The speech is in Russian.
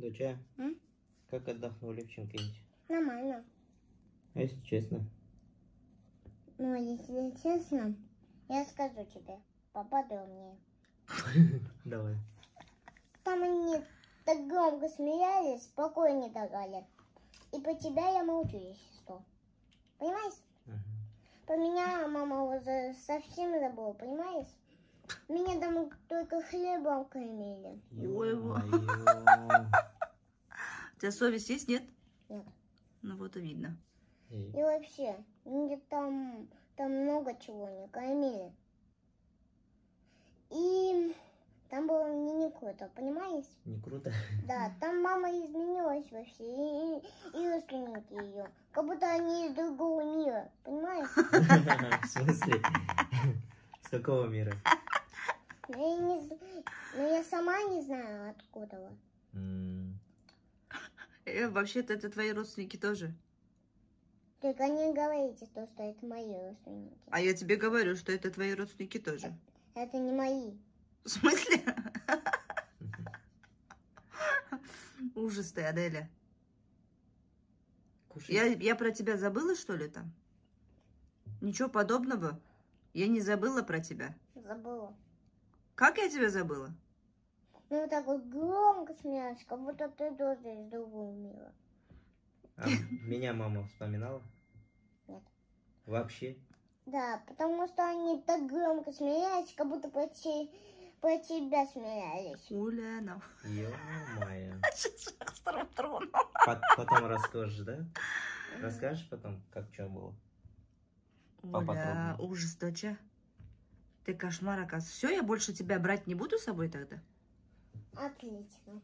Доча, как отдохнули в Чимкенте? Нормально. А если честно? Ну, если честно, я скажу тебе поподробнее. Давай. Там они так громко смеялись, спокойно не давали. И по тебя я молчу, если что. Понимаешь? По меня мама уже совсем забыла, понимаешь? Меня там только хлебом кормили. Ой, у тебя совесть есть, нет? Нет. Ну вот и видно. И вообще, мне там много чего не кормили. И там было мне не круто, понимаешь? Не круто? Да, там мама изменилась вообще, и родственники ее. Как будто они из другого мира, понимаешь? В смысле? С какого мира? Но я сама не знаю, откуда. Вообще-то это твои родственники тоже. Только не говорите, что это мои родственники. А я тебе говорю, что это твои родственники тоже. Это не мои. В смысле? Ужас ты, Аделя. Я про тебя забыла, что ли, там? Ничего подобного. Я не забыла про тебя. Забыла. Как я тебя забыла? Ну, так вот громко смеялась, как будто ты тоже из другого мира. А меня мама вспоминала? Нет. Вообще? Да, потому что они так громко смеялись, как будто про тебя смеялись. Уляна. Ё-моё. Тронул. Потом расскажешь, да? Расскажешь потом, как что было? Оля, ужас, доча. Ты кошмар, оказывается. Все, я больше тебя брать не буду с собой тогда? Отлично.